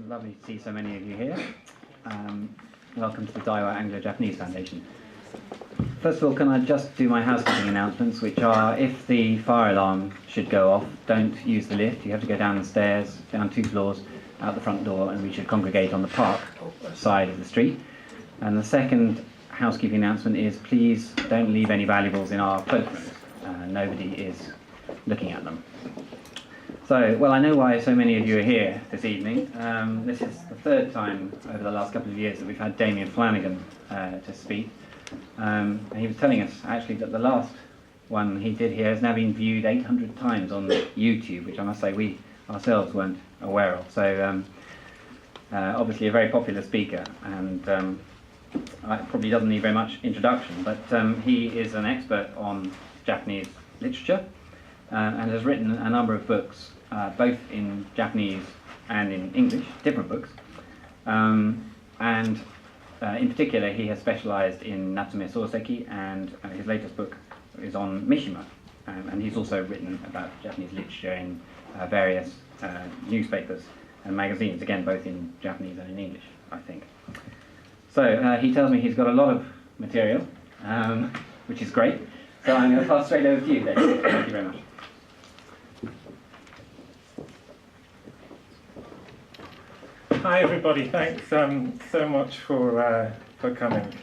Lovely to see so many of you here. Welcome to the Daiwa Anglo-Japanese Foundation. First of all, can I just do my housekeeping announcements, which are, if the fire alarm should go off, don't use the lift. You have to go down the stairs, down 2 floors, out the front door, and we should congregate on the park side of the street. And the second housekeeping announcement is, please don't leave any valuables in our cloakrooms. Nobody is looking at them. So, well, I know why so many of you are here this evening. This is the third time over the last couple of years that we've had Damien Flanagan to speak. And he was telling us, actually, that the last one he did here has now been viewed 800 times on YouTube, which I must say we ourselves weren't aware of. So, obviously a very popular speaker, and probably doesn't need very much introduction, but he is an expert on Japanese literature and has written a number of books, both in Japanese and in English, different books. And in particular, he has specialized in Natsume Soseki, and his latest book is on Mishima. And he's also written about Japanese literature in various newspapers and magazines, again, both in Japanese and in English, I think. So he tells me he's got a lot of material, which is great. So I'm going to pass straight over to you, David. Thank you very much. Hi everybody, thanks so much for coming.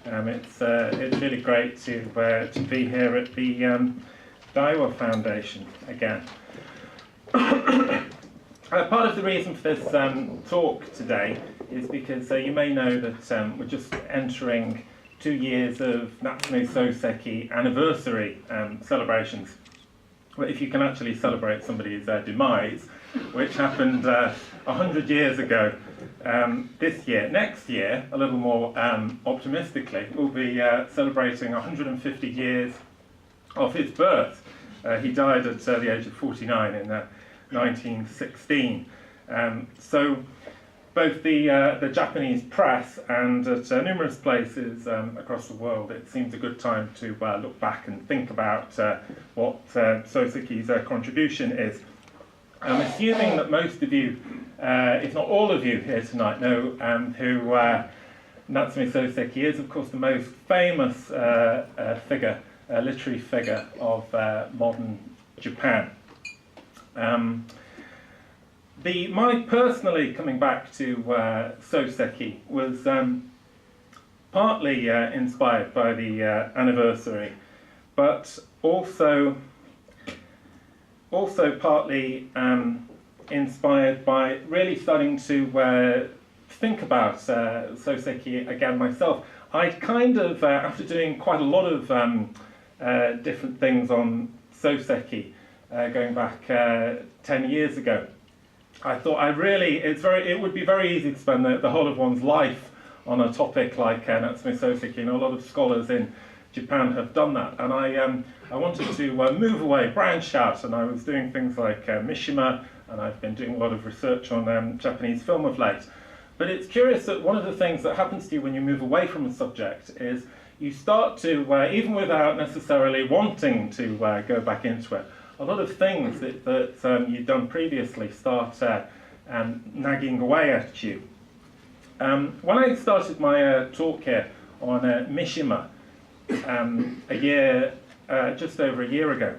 It's really great to be here at the Daiwa Foundation again. Part of the reason for this talk today is because you may know that we're just entering 2 years of Natsume Soseki anniversary celebrations. Well, if you can actually celebrate somebody's demise, which happened 100 years ago this year. Next year, a little more optimistically, we'll be celebrating 150 years of his birth. He died at the age of 49 in 1916. So both the Japanese press and at numerous places across the world, it seems a good time to look back and think about what Soseki's contribution is. I'm assuming that most of you, if not all of you here tonight, know who Natsume Soseki is. Of course, the most famous literary figure of modern Japan. My personally coming back to Soseki was partly inspired by the anniversary, but also partly inspired by really starting to think about Soseki again myself. I kind of, after doing quite a lot of different things on Soseki, going back 10 years ago, I thought it would be very easy to spend the whole of one's life on a topic like Natsume Soseki, and a lot of scholars in Japan have done that. And I wanted to move away, branch out, and I was doing things like Mishima, and I've been doing a lot of research on Japanese film of late. But it's curious that one of the things that happens to you when you move away from a subject is you start to, even without necessarily wanting to go back into it, a lot of things that you've done previously start nagging away at you. When I started my talk here on Mishima just over a year ago,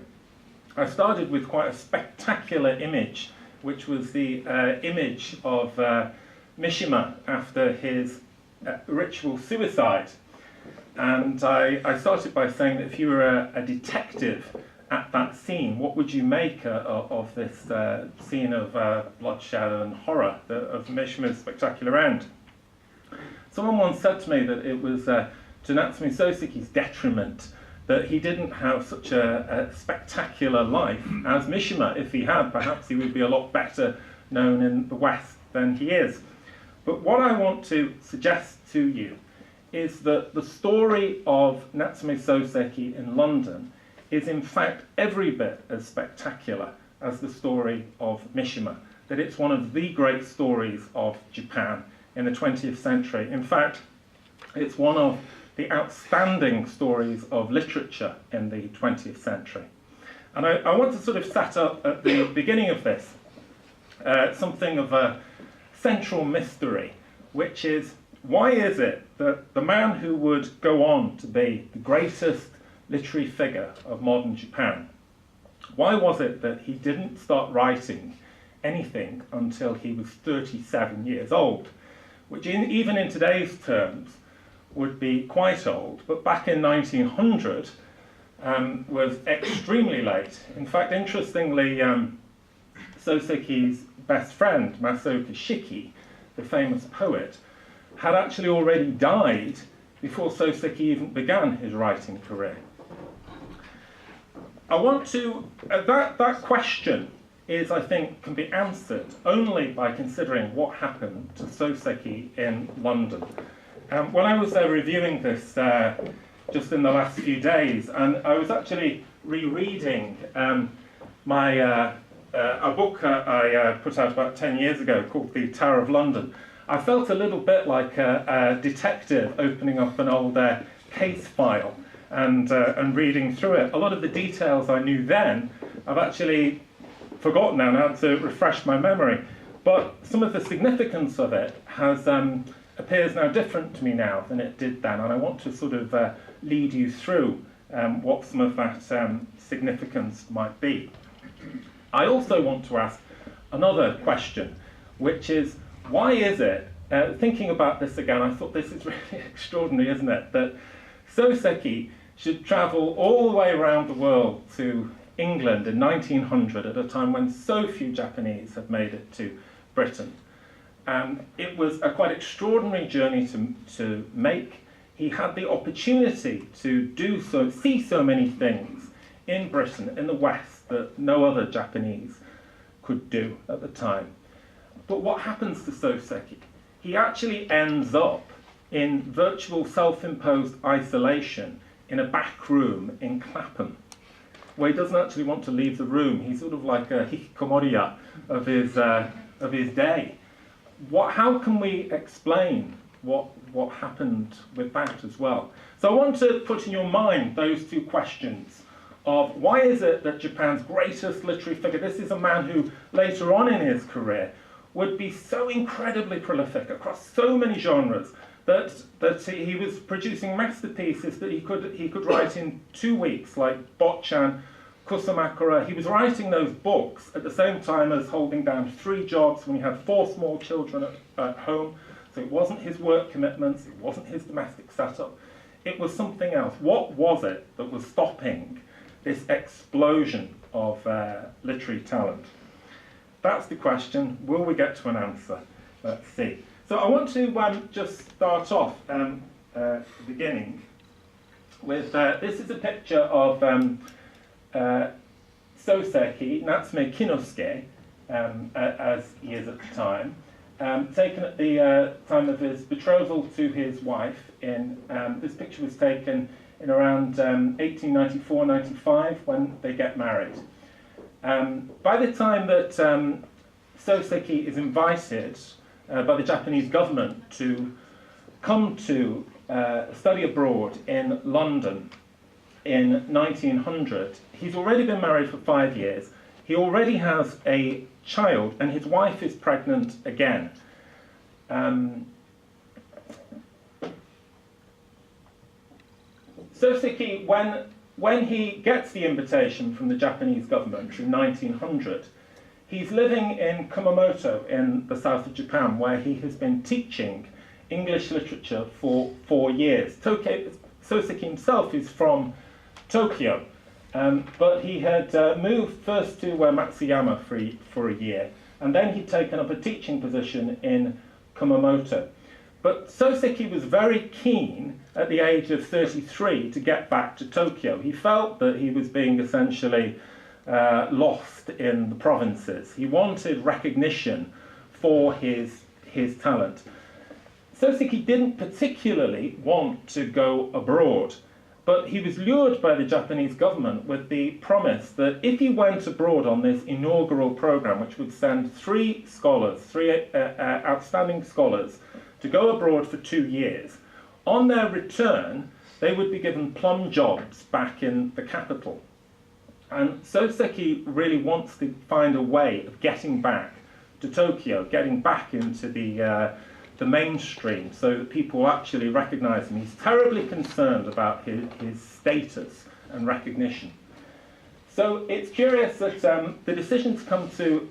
I started with quite a spectacular image, which was the image of Mishima after his ritual suicide. And I started by saying that if you were a detective at that scene, what would you make of this scene of bloodshed and horror of Mishima's spectacular end? Someone once said to me that it was to Natsume Soseki's detriment that he didn't have such a spectacular life as Mishima. If he had, perhaps he would be a lot better known in the West than he is. But what I want to suggest to you is that the story of Natsume Soseki in London is in fact every bit as spectacular as the story of Mishima, that it's one of the great stories of Japan in the 20th century. In fact, it's one of the outstanding stories of literature in the 20th century. And I want to sort of set up at the beginning of this something of a central mystery, which is, why is it that the man who would go on to be the greatest literary figure of modern Japan, why was it that he didn't start writing anything until he was 37 years old, which even in today's terms would be quite old, but back in 1900 was extremely late. In fact, interestingly, Soseki's best friend, Masaoka Shiki, the famous poet, had actually already died before Soseki even began his writing career. I want to, that question is, I think, can be answered only by considering what happened to Soseki in London. When I was reviewing this just in the last few days, and I was actually rereading a book I put out about 10 years ago called The Tower of London. I felt a little bit like a detective opening up an old case file and reading through it. A lot of the details I knew then, I've actually forgotten now, and I had to refresh my memory. But some of the significance of it appears now different to me now than it did then, and I want to sort of lead you through what some of that significance might be. I also want to ask another question, which is, why is it, thinking about this again, I thought this is really extraordinary, isn't it, that Soseki should travel all the way around the world to England in 1900 at a time when so few Japanese had made it to Britain. It was a quite extraordinary journey to make. He had the opportunity to see so many things in Britain, in the West, that no other Japanese could do at the time. But what happens to Soseki? He actually ends up in virtual self-imposed isolation in a back room in Clapham, where he doesn't actually want to leave the room. He's sort of like a hikikomoriya of his day. How can we explain what happened with that as well? So I want to put in your mind those two questions of, why is it that Japan's greatest literary figure, this is a man who later on in his career would be so incredibly prolific across so many genres that he was producing masterpieces that he could write in 2 weeks, like Botchan, Kusamakura. He was writing those books at the same time as holding down 3 jobs when he had 4 small children at home. So it wasn't his work commitments, it wasn't his domestic setup, it was something else. What was it that was stopping this explosion of literary talent? That's the question. Will we get to an answer? Let's see. So I want to just start off at the beginning with, this is a picture of Soseki, Natsume Kinosuke, as he is at the time, taken at the time of his betrothal to his wife. This picture was taken in around 1894-95 when they get married. By the time that Soseki is invited by the Japanese government to come to study abroad in London in 1900, he's already been married for 5 years. He already has a child, and his wife is pregnant again. Soseki, when he gets the invitation from the Japanese government in 1900, he's living in Kumamoto in the south of Japan, where he has been teaching English literature for 4 years. Soseki himself is from Tokyo, but he had moved first to Matsuyama for a year, and then he'd taken up a teaching position in Kumamoto. But Soseki was very keen at the age of 33 to get back to Tokyo. He felt that he was being essentially lost in the provinces. He wanted recognition for his talent. Soseki didn't particularly want to go abroad, but he was lured by the Japanese government with the promise that if he went abroad on this inaugural program, which would send 3 outstanding scholars, to go abroad for 2 years, on their return, they would be given plum jobs back in the capital. And Soseki really wants to find a way of getting back to Tokyo, getting back into the mainstream so that people actually recognise him. He's terribly concerned about his status and recognition. So it's curious that the decision to come to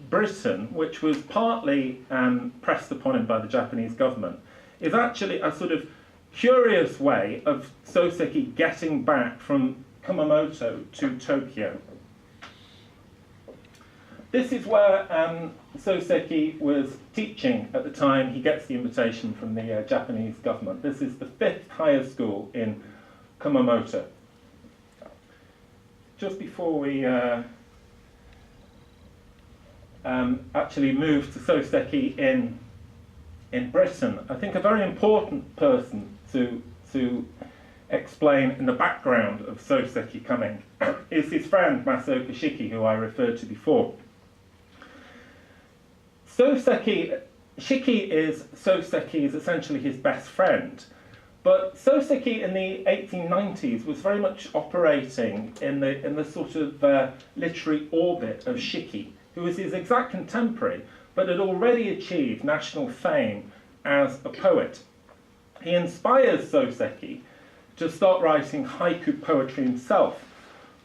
Britain, which was partly pressed upon him by the Japanese government, is actually a sort of curious way of Soseki getting back from Kumamoto to Tokyo. This is where Soseki was teaching at the time he gets the invitation from the Japanese government. This is the 5th highest school in Kumamoto. Just before we actually move to Soseki in Britain, I think a very important person to explain in the background of Soseki coming is his friend Masaoka Shiki, who I referred to before. Shiki is Soseki's essentially his best friend, but Soseki in the 1890s was very much operating in the sort of literary orbit of Shiki, who was his exact contemporary, but had already achieved national fame as a poet. He inspires Soseki to start writing haiku poetry himself,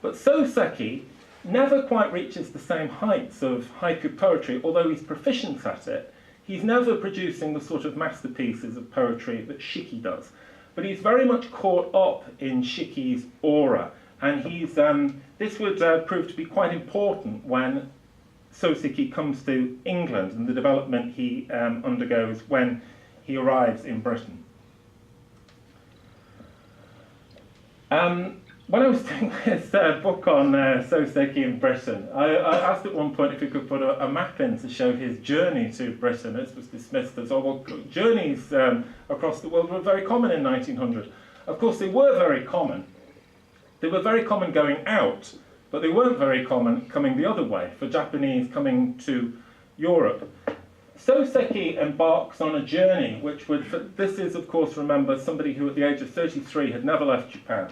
but Soseki never quite reaches the same heights of haiku poetry, although he's proficient at it. He's never producing the sort of masterpieces of poetry that Shiki does, but he's very much caught up in Shiki's aura, and this would prove to be quite important when Soseki comes to England and the development he undergoes when he arrives in Britain. When I was doing this book on Soseki in Britain, I asked at one point if we could put a map in to show his journey to Britain. This was dismissed as, oh, well, journeys across the world were very common in 1900. Of course, they were very common. They were very common going out, but they weren't very common coming the other way, for Japanese coming to Europe. Soseki embarks on a journey which would, this is of course, remember, somebody who at the age of 33 had never left Japan,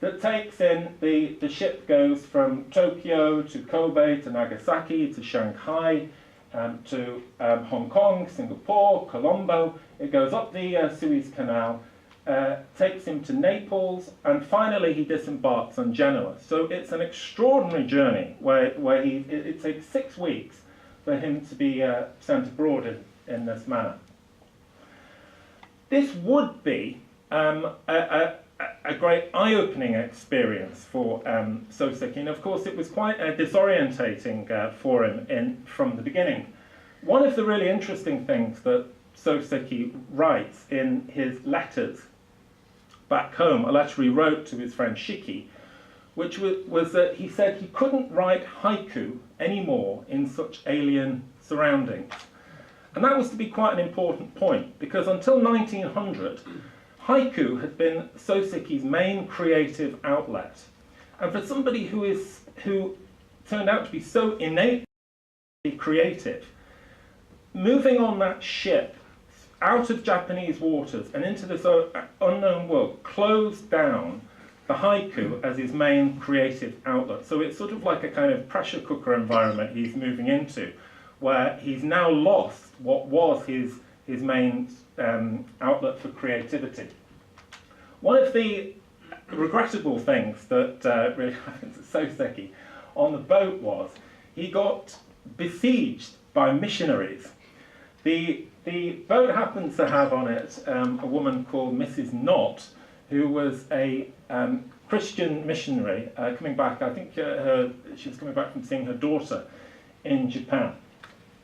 that takes in, the ship goes from Tokyo to Kobe to Nagasaki to Shanghai to Hong Kong, Singapore, Colombo. It goes up the Suez Canal, takes him to Naples, and finally he disembarks on Genoa. So it's an extraordinary journey where it takes 6 weeks for him to be sent abroad in this manner. This would be a great eye-opening experience for Soseki, and of course it was quite disorientating for him from the beginning. One of the really interesting things that Soseki writes in his letters back home, a letter he wrote to his friend Shiki, which was that he said he couldn't write haiku anymore in such alien surroundings. And that was to be quite an important point, because until 1900, haiku had been Soseki's main creative outlet. And for somebody who turned out to be so innately creative, moving on that ship out of Japanese waters and into this unknown world closed down the haiku as his main creative outlet. So it's sort of like a kind of pressure cooker environment he's moving into, where he's now lost what was his main outlet for creativity. One of the regrettable things that really happened to Soseki on the boat was he got besieged by missionaries. The boat happened to have on it a woman called Mrs. Knott, who was a Christian missionary coming back. I think she was coming back from seeing her daughter in Japan.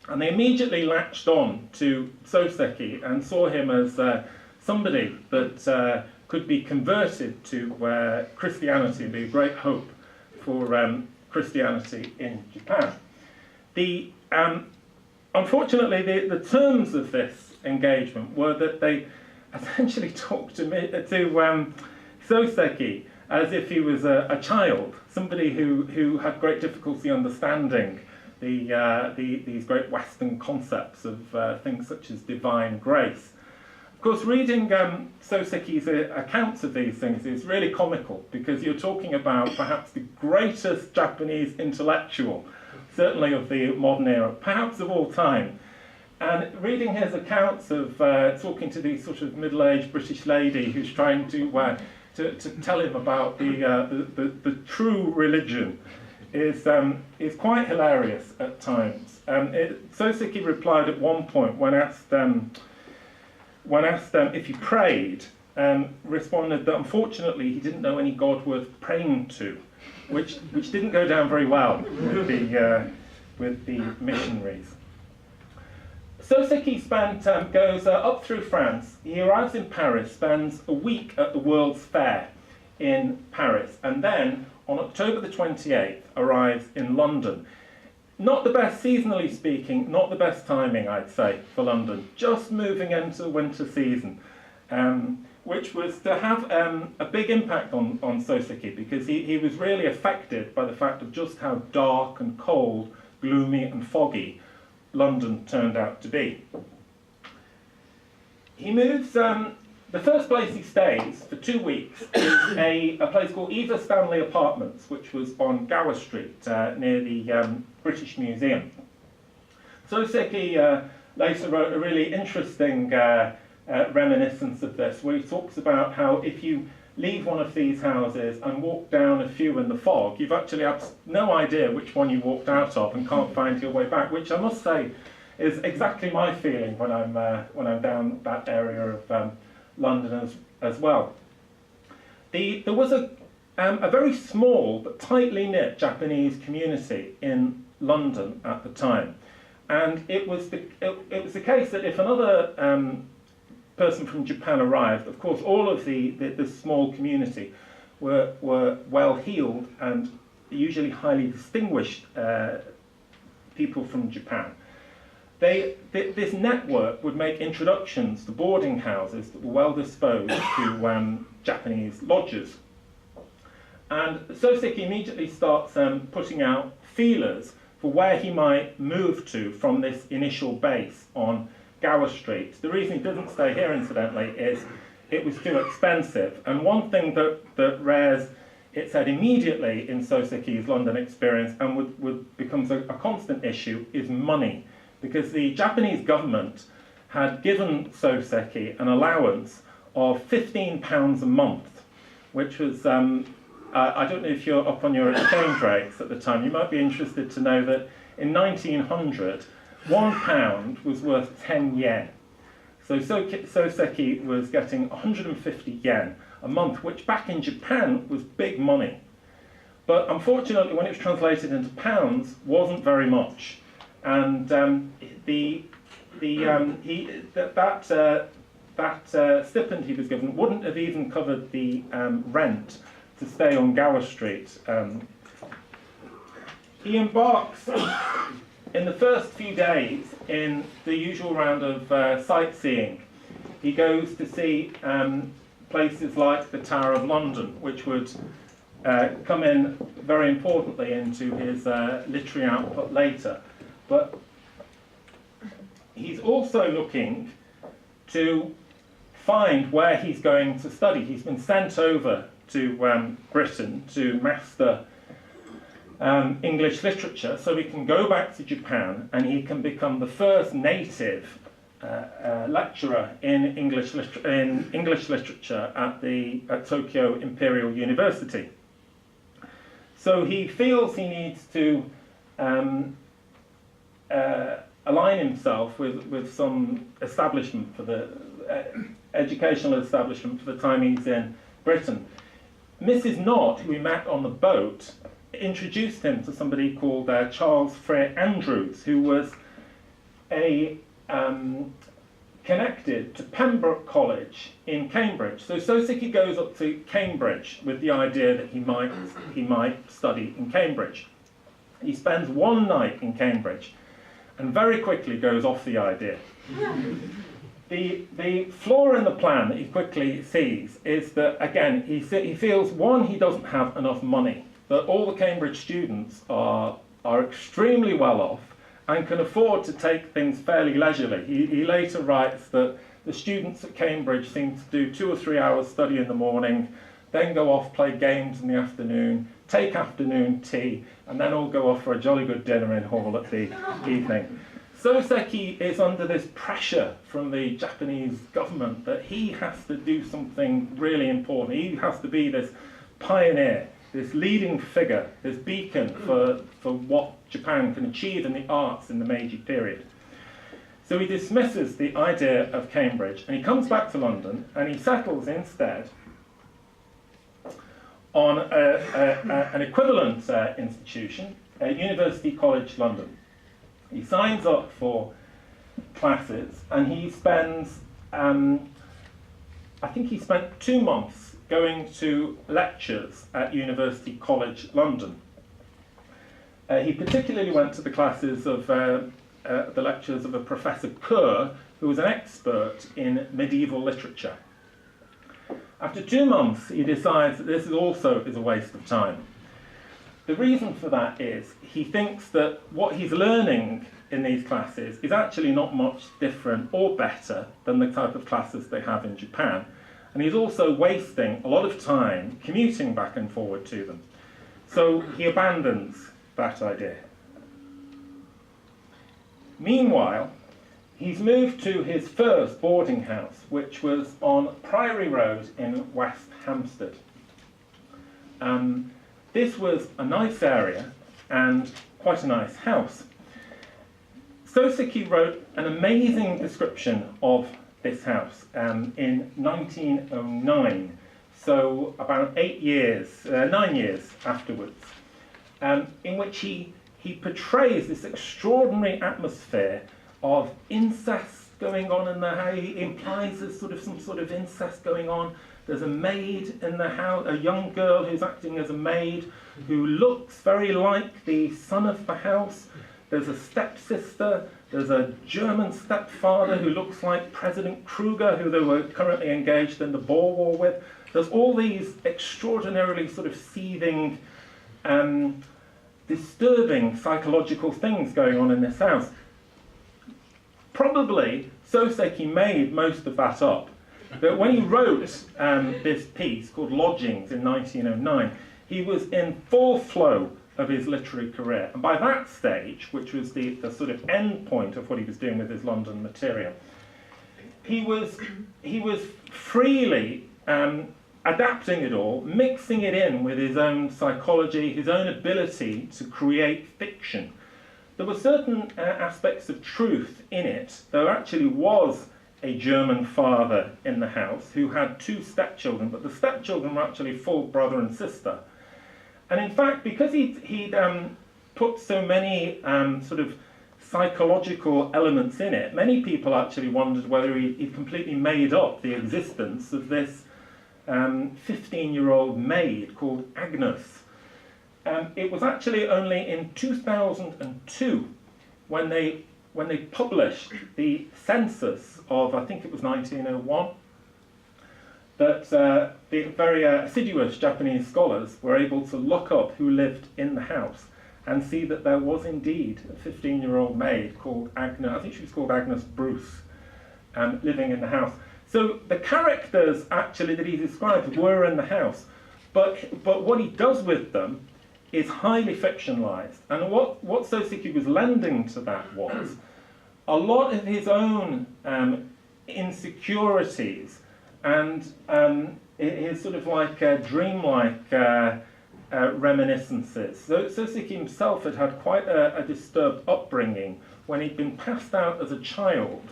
And they immediately latched on to Soseki and saw him as somebody that could be converted to Christianity and be a great hope for Christianity in Japan. Unfortunately, the terms of this engagement were that they essentially talked to Soseki as if he was a child, somebody who had great difficulty understanding these great Western concepts of things such as divine grace. Of course, reading Soseki's accounts of these things is really comical, because you're talking about perhaps the greatest Japanese intellectual certainly of the modern era, perhaps of all time. And reading his accounts of talking to the sort of middle-aged British lady who's trying to tell him about the true religion is quite hilarious at times. Soseki replied at one point when asked if he prayed, responded that unfortunately he didn't know any God worth praying to, which didn't go down very well with the missionaries. Soseki goes up through France. He arrives in Paris, spends a week at the World's Fair in Paris, and then on October the 28th arrives in London. Not the best, seasonally speaking, not the best timing, I'd say, for London. Just moving into the winter season, which was to have a big impact on Soseki, because he was really affected by the fact of just how dark and cold, gloomy and foggy London turned out to be. He moves, the first place he stays for 2 weeks is a place called Eva Stanley Apartments, which was on Gower Street near the British Museum. Soseki later wrote a really interesting reminiscence of this, where he talks about how if you leave one of these houses and walk down a few in the fog, you've actually no idea which one you walked out of and can't find your way back, which I must say is exactly my feeling when I'm down that area of London as well. There was a very small but tightly knit Japanese community in London at the time, and it was the case that if another person from Japan arrived, of course all of the small community were well-heeled and usually highly distinguished people from Japan. This network would make introductions to boarding houses that were well disposed to Japanese lodgers. And Soseki immediately starts putting out feelers for where he might move to from this initial base on Gower Street. The reason he doesn't stay here, incidentally, is it was too expensive. And one thing that rears its head immediately in Soseki's London experience and becomes a constant issue is money. Because the Japanese government had given Soseki an allowance of £15 a month, which was, I don't know if you're up on your exchange rates at the time, you might be interested to know that in 1900, £1 was worth 10 yen. So Soseki was getting 150 yen a month, which back in Japan was big money. But unfortunately, when it was translated into pounds, wasn't very much. And that stipend he was given wouldn't have even covered the rent to stay on Gower Street. He embarks in the first few days in the usual round of sightseeing. He goes to see places like the Tower of London, which would come in very importantly into his literary output later. But he's also looking to find where he's going to study. He's been sent over to Britain to master English literature, so he can go back to Japan and he can become the first native lecturer in English literature at Tokyo Imperial University. So he feels he needs to align himself with some establishment for the educational establishment for the time he's in Britain. Mrs. Knott, who we met on the boat, introduced him to somebody called Charles Frere Andrews, who was connected to Pembroke College in Cambridge. So Soseki goes up to Cambridge with the idea that he might study in Cambridge. He spends one night in Cambridge and very quickly goes off the idea. The flaw in the plan that he quickly sees is that, again, he feels, one, he doesn't have enough money, that all the Cambridge students are extremely well off and can afford to take things fairly leisurely. He later writes that the students at Cambridge seem to do 2 or 3 hours study in the morning, then go off, play games in the afternoon, take afternoon tea, and then all go off for a jolly good dinner in hall at the evening. Soseki is under this pressure from the Japanese government that he has to do something really important. He has to be this pioneer, this leading figure, this beacon for what Japan can achieve in the arts in the Meiji period. So he dismisses the idea of Cambridge, and he comes back to London, and he settles instead on an equivalent institution, University College London. He signs up for classes, and he spends, I think he spent 2 months going to lectures at University College London. He particularly went to the classes of the lectures of a Professor Kerr, who was an expert in medieval literature. After 2 months, he decides that this is also a waste of time. The reason for that is he thinks that what he's learning in these classes is actually not much different or better than the type of classes they have in Japan. And he's also wasting a lot of time commuting back and forward to them. So he abandons that idea. Meanwhile, he's moved to his first boarding house, which was on Priory Road in West Hampstead. This was a nice area and quite a nice house. Soseki wrote an amazing description of this house in 1909, so about 9 years afterwards, in which he portrays this extraordinary atmosphere of incest going on in the house. He implies there's some sort of incest going on. There's a maid in the house, a young girl who's acting as a maid, who looks very like the son of the house. There's a stepsister. There's a German stepfather who looks like President Kruger, who they were currently engaged in the Boer War with. There's all these extraordinarily sort of seething, disturbing psychological things going on in this house. Probably Soseki made most of that up. But when he wrote this piece called Lodgings in 1909, he was in full flow of his literary career. And by that stage, which was the sort of end point of what he was doing with his London material, he was freely adapting it all, mixing it in with his own psychology, his own ability to create fiction. There were certain aspects of truth in it. There actually was a German father in the house who had 2 stepchildren, but the stepchildren were actually full brother and sister. And in fact, because he'd put so many sort of psychological elements in it, many people actually wondered whether he'd completely made up the existence of this 15-year-old maid called Agnes. It was actually only in 2002 when they published the census of, I think it was 1901, that the very assiduous Japanese scholars were able to look up who lived in the house and see that there was indeed a 15-year-old maid called Agnes, I think she was called Agnes Bruce, living in the house. So the characters actually that he described were in the house, but what he does with them is highly fictionalized. And what Soseki was lending to that was a lot of his own insecurities and his sort of like dreamlike reminiscences. So Soseki himself had quite a disturbed upbringing when he'd been passed out as a child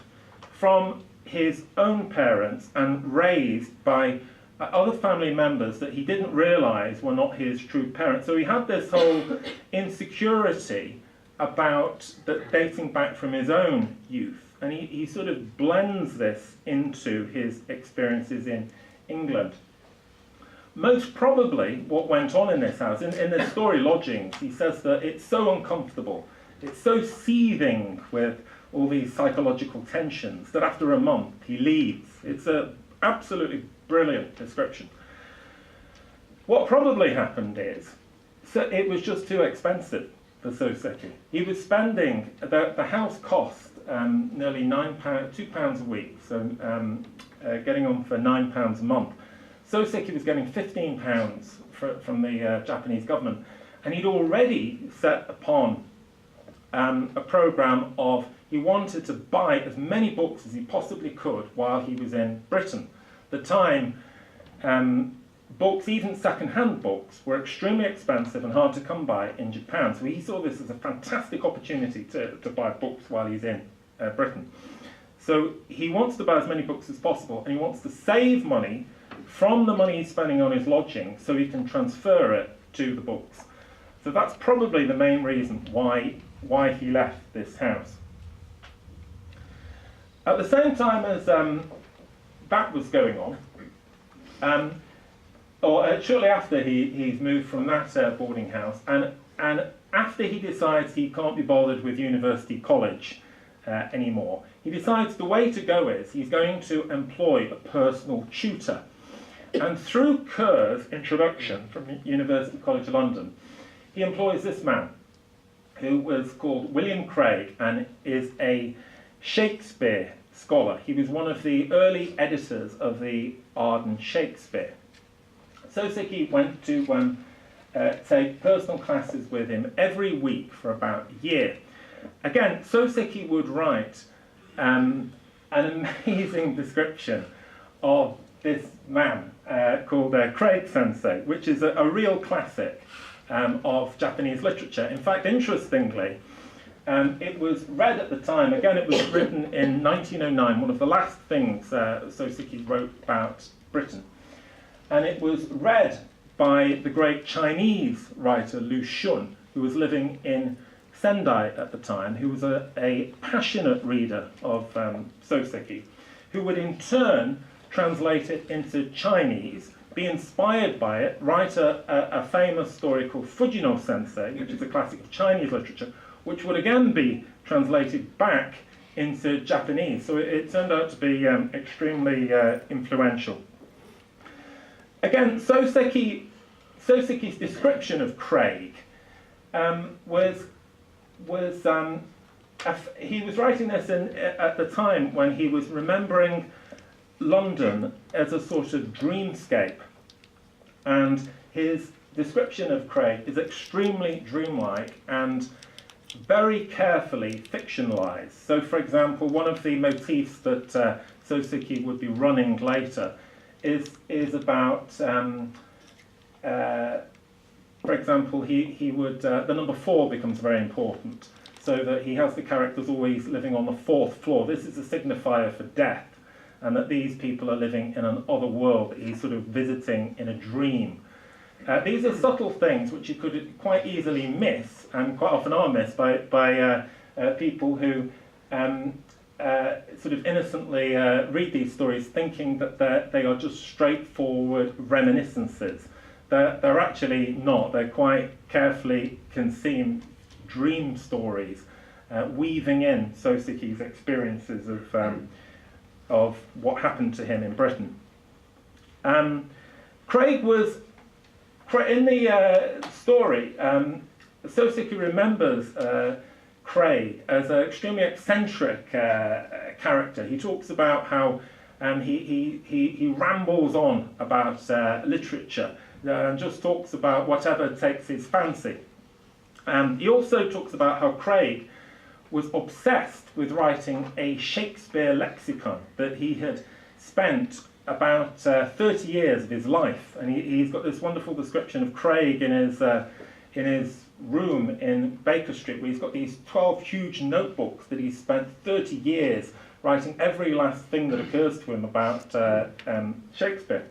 from his own parents and raised by other family members that he didn't realise were not his true parents. So he had this whole insecurity about that dating back from his own youth. And he sort of blends this into his experiences in England. Most probably what went on in this house, in the story Lodgings, he says that it's so uncomfortable, it's so seething with all these psychological tensions that after a month he leaves. It's an absolutely brilliant description. What probably happened is, so it was just too expensive for Soseki. He was spending, the house cost nearly £2 a week, so getting on for £9 a month. Soseki was getting £15 from the Japanese government, and he'd already set upon a programme of he wanted to buy as many books as he possibly could while he was in Britain. At the time, books, even second-hand books, were extremely expensive and hard to come by in Japan, so he saw this as a fantastic opportunity to buy books while he's in Britain. So he wants to buy as many books as possible, and he wants to save money from the money he's spending on his lodging so he can transfer it to the books. So that's probably the main reason why he left this house. At the same time as that was going on, or shortly after he's moved from that boarding house, and after he decides he can't be bothered with university college anymore, he decides the way to go is he's going to employ a personal tutor. And through Kerr's introduction from University College London, he employs this man, who was called William Craig and is a Shakespeare scholar. He was one of the early editors of the Arden Shakespeare. Soseki went to take personal classes with him every week for about a year. Again, Soseki would write an amazing description of this man called Craig Sensei, which is a real classic of Japanese literature. In fact, interestingly, it was read at the time, again it was written in 1909, one of the last things Soseki wrote about Britain. And it was read by the great Chinese writer Lu Xun, who was living in Sendai at the time, who was a passionate reader of Soseki, who would in turn translate it into Chinese, be inspired by it, write a famous story called Fujino Sensei, which is a classic of Chinese literature, which would again be translated back into Japanese. So it turned out to be extremely influential. Again, Soseki's description of Craig he was writing this at the time when he was remembering London as a sort of dreamscape, and his description of Craig is extremely dreamlike and very carefully fictionalized. So, for example, one of the motifs that Soseki would be running later is about, for example, he would the number 4 becomes very important, so that he has the characters always living on the 4th floor. This is a signifier for death, and that these people are living in an other world that he's sort of visiting in a dream. These are subtle things which you could quite easily miss, and quite often are missed by people who sort of innocently read these stories thinking that they are just straightforward reminiscences. They're actually not. They're quite carefully conceived dream stories, weaving in Soseki's experiences of what happened to him in Britain. Craig was, in the story, Soseki remembers Craig as an extremely eccentric character. He talks about how he rambles on about literature and just talks about whatever takes his fancy. He also talks about how Craig was obsessed with writing a Shakespeare lexicon, that he had spent about 30 years of his life, and he's got this wonderful description of Craig in his room in Baker Street, where he's got these 12 huge notebooks that he's spent 30 years writing every last thing that occurs to him about Shakespeare.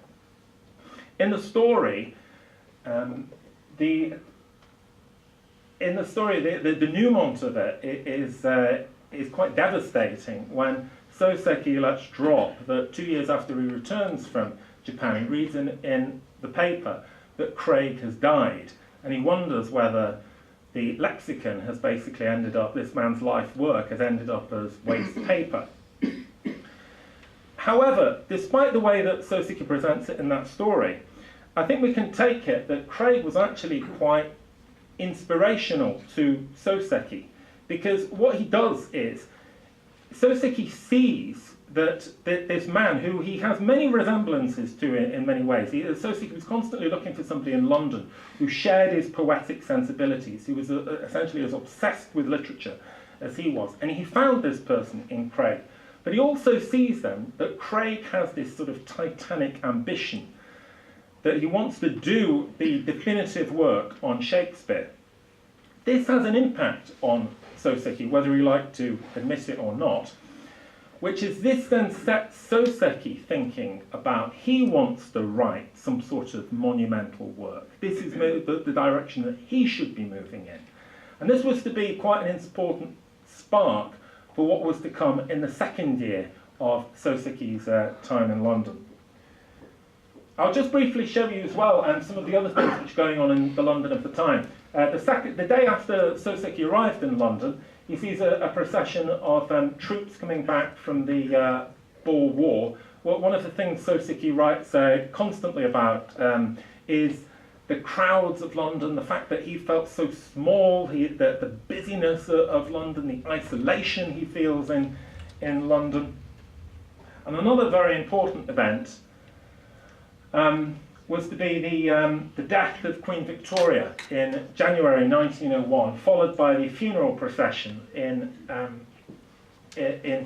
In the story, the denouement of it is quite devastating when Soseki lets drop that 2 years after he returns from Japan, he reads in the paper that Craig has died, and he wonders whether the lexicon has basically ended up, this man's life work has ended up as waste paper. However, despite the way that Soseki presents it in that story, I think we can take it that Craig was actually quite inspirational to Soseki, because what he does is Soseki sees that this man, who he has many resemblances to in many ways, Soseki was constantly looking for somebody in London who shared his poetic sensibilities, who was essentially as obsessed with literature as he was. And he found this person in Craig. But he also sees then that Craig has this sort of titanic ambition, that he wants to do the definitive work on Shakespeare. This has an impact on Soseki, whether you like to admit it or not, which is this then sets Soseki thinking about he wants to write some sort of monumental work. This is the direction that he should be moving in. And this was to be quite an important spark for what was to come in the second year of Soseki's time in London. I'll just briefly show you as well some of the other things which are going on in the London of the time. The day after Soseki arrived in London, he sees a procession of troops coming back from the Boer War. Well, one of the things Soseki writes constantly about is the crowds of London, the fact that he felt so small, the busyness of London, the isolation he feels in London. And another very important event was to be the death of Queen Victoria in January 1901, followed by the funeral procession in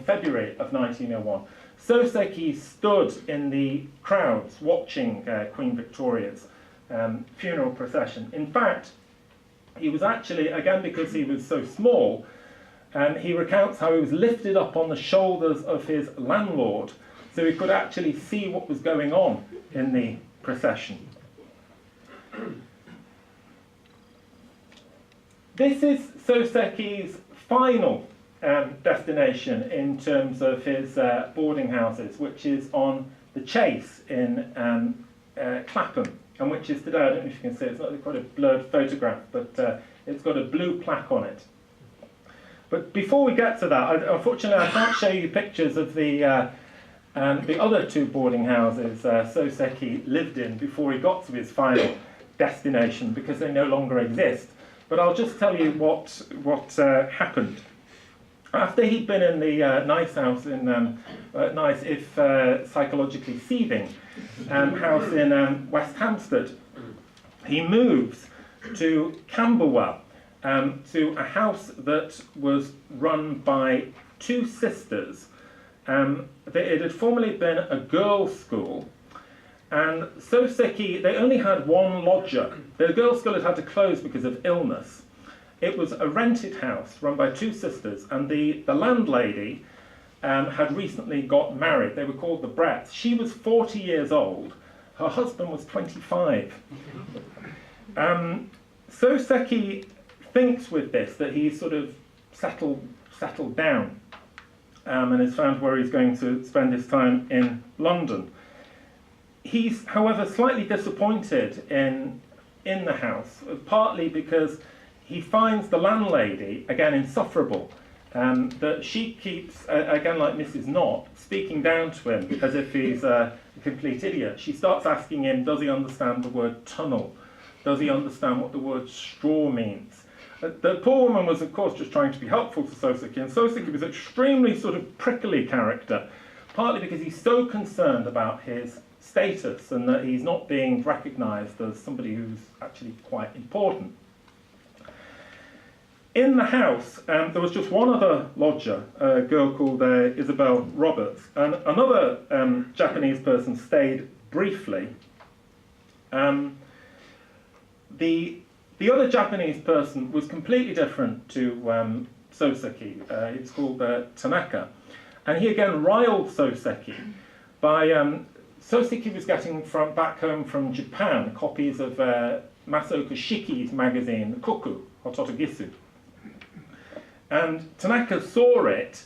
February of 1901. Soseki stood in the crowds watching Queen Victoria's funeral procession. In fact, he was actually, again because he was so small, he recounts how he was lifted up on the shoulders of his landlord so he could actually see what was going on in the procession. This is Soseki's final destination in terms of his boarding houses, which is on the Chase in Clapham, and which is today, I don't know if you can see, it's not quite a blurred photograph, but it's got a blue plaque on it. But before we get to that, unfortunately I can't show you pictures of the other two boarding houses Soseki lived in before he got to his final destination, because they no longer exist. But I'll just tell you what happened. After he'd been in the nice house in, nice if psychologically seething, house in West Hampstead, he moves to Camberwell, to a house that was run by two sisters. It had formerly been a girls' school, and Soseki, they only had one lodger. The girls' school had to close because of illness. It was a rented house run by two sisters, and the landlady had recently got married. They were called the Bretts. She was 40 years old. Her husband was 25. Soseki thinks with this that he's sort of settled down. And has found where he's going to spend his time in London. He's, however, slightly disappointed in the house, partly because he finds the landlady, again, insufferable, that she keeps, again like Mrs. Knott, speaking down to him as if he's a complete idiot. She starts asking him, does he understand the word tunnel? Does he understand what the word straw means? The poor woman was, of course, just trying to be helpful to Soseki, and Soseki was an extremely sort of prickly character, partly because he's so concerned about his status and that he's not being recognised as somebody who's actually quite important. In the house, there was just one other lodger, a girl called Isabel Roberts, and another Japanese person stayed briefly. The other Japanese person was completely different to Soseki. It's called Tanaka. And he again riled Soseki by... Soseki was getting back home from Japan copies of Masaoka Shiki's magazine, Koku, Hototogisu. And Tanaka saw it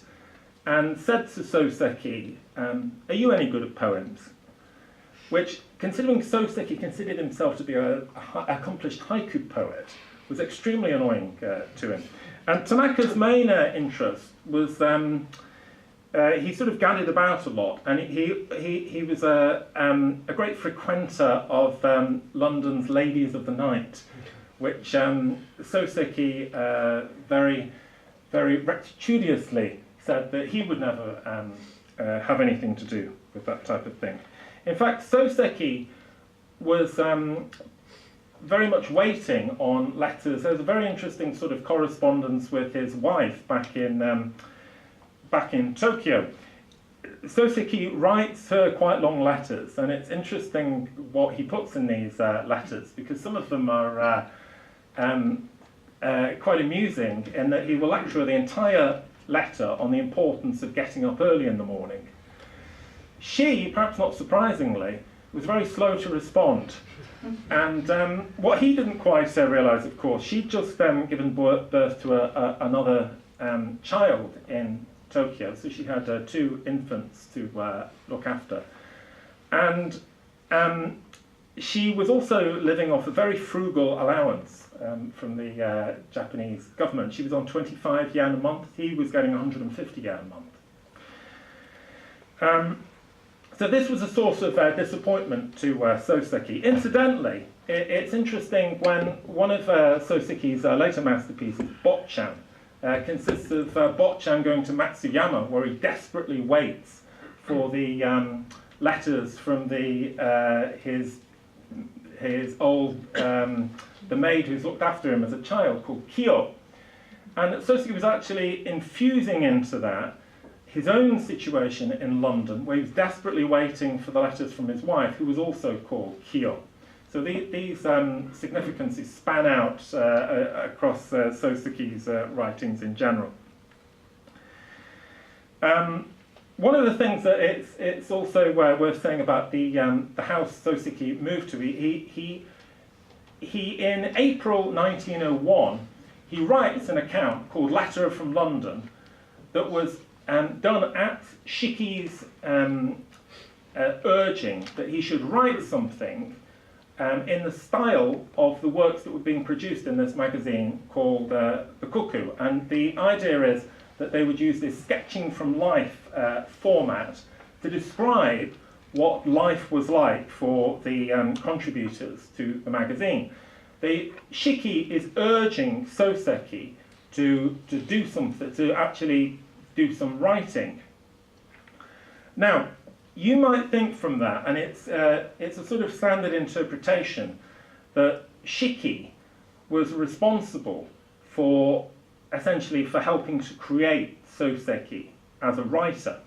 and said to Soseki, are you any good at poems? Which, considering Soseki considered himself to be an accomplished haiku poet, was extremely annoying to him. And Tanaka's main interest was, he sort of gadded about a lot, and he was a great frequenter of London's Ladies of the Night, which Soseki very, very rectitudinously said that he would never have anything to do with that type of thing. In fact, Soseki was very much waiting on letters. There was a very interesting sort of correspondence with his wife back in Tokyo. Soseki writes her quite long letters, and it's interesting what he puts in these letters, because some of them are quite amusing in that he will lecture the entire letter on the importance of getting up early in the morning. She, perhaps not surprisingly, was very slow to respond. And what he didn't quite realise, of course, she'd just given birth to another child in Tokyo, so she had 2 infants to look after. And she was also living off a very frugal allowance from the Japanese government. She was on 25 yen a month. He was getting 150 yen a month. So this was a source of disappointment to Soseki. Incidentally, it's interesting when one of Soseki's later masterpieces, Botchan, consists of Botchan going to Matsuyama, where he desperately waits for the letters from his old the maid who's looked after him as a child, called Kyo. And Soseki was actually infusing into that his own situation in London, where he was desperately waiting for the letters from his wife, who was also called Kyo. So these significances span out across Soseki's writings in general. One of the things that it's also worth saying about the house Soseki moved to, he in April 1901, he writes an account called Letter from London that was done at Shiki's urging that he should write something in the style of the works that were being produced in this magazine called the Cuckoo. And the idea is that they would use this sketching from life format to describe what life was like for the contributors to the magazine. Shiki is urging Soseki to do something, to actually do some writing. Now, you might think from that, and it's a sort of standard interpretation, that Shiki was responsible for essentially for helping to create Soseki as a writer.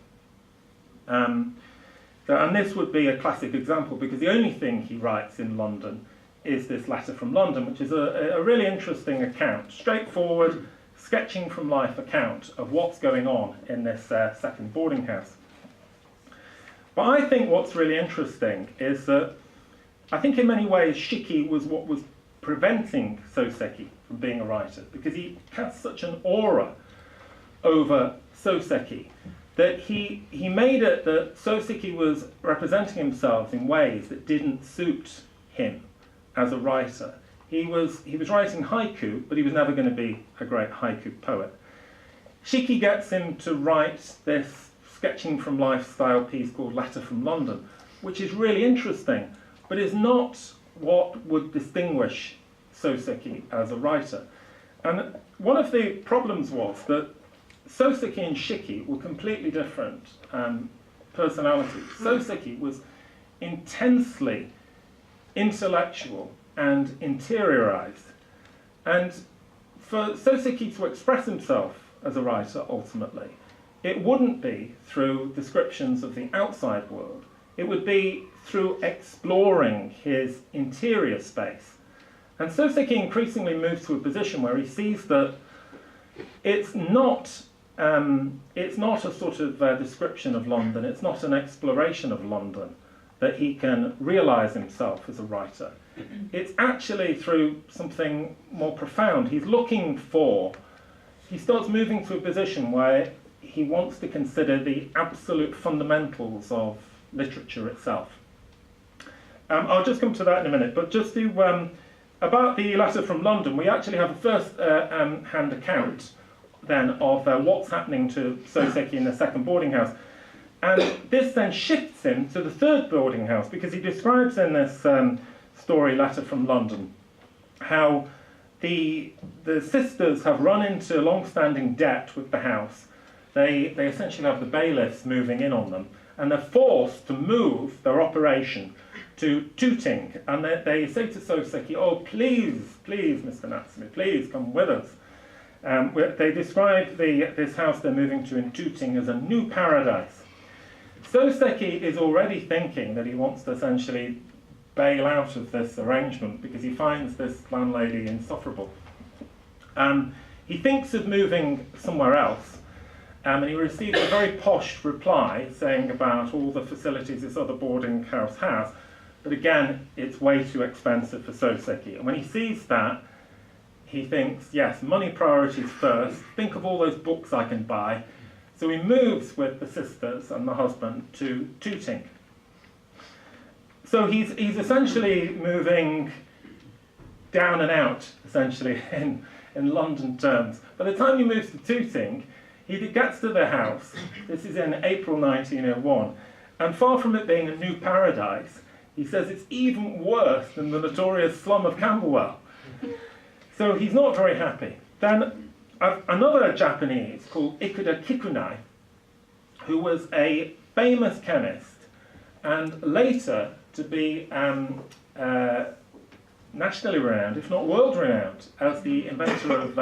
And this would be a classic example, because the only thing he writes in London is this Letter from London, which is a really interesting account, straightforward, sketching from life account of what's going on in this second boarding house. But I think what's really interesting is that I think in many ways Shiki was what was preventing Soseki from being a writer, because he cast such an aura over Soseki that he made it that Soseki was representing himself in ways that didn't suit him as a writer. He was writing haiku, but he was never going to be a great haiku poet. Shiki gets him to write this sketching from life style piece called Letter from London, which is really interesting, but is not what would distinguish Soseki as a writer. And one of the problems was that Soseki and Shiki were completely different personalities. Soseki was intensely intellectual and interiorized. And for Soseki to express himself as a writer, ultimately, it wouldn't be through descriptions of the outside world. It would be through exploring his interior space. And Soseki increasingly moves to a position where he sees that it's not a sort of description of London, it's not an exploration of London that he can realize himself as a writer. It's actually through something more profound. He starts moving to a position where he wants to consider the absolute fundamentals of literature itself. I'll just come to that in a minute, but just to, about the Letter from London, we actually have a first-hand account then of what's happening to Soseki in the second boarding house. And this then shifts him to the third boarding house, because he describes in this story, Letter from London, how the sisters have run into long-standing debt with the house. they essentially have the bailiffs moving in on them, and they're forced to move their operation to Tooting. And they say to Soseki, oh, please, please, Mr. Natsume, please come with us. They describe this house they're moving to in Tooting as a new paradise. Soseki is already thinking that he wants to essentially bail out of this arrangement because he finds this landlady insufferable. He thinks of moving somewhere else, and he receives a very posh reply saying about all the facilities this other boarding house has, but again, it's way too expensive for Soseki. And when he sees that, he thinks, yes, money priorities first, think of all those books I can buy. So he moves with the sisters and the husband to Tooting. So he's essentially moving down and out, essentially, in London terms. By the time he moves to Tooting, he gets to the house. This is in April 1901. And far from it being a new paradise, he says it's even worse than the notorious slum of Camberwell. So he's not very happy. Then another Japanese called Ikuda Kikunai, who was a famous chemist and later to be nationally renowned, if not world renowned, as the inventor of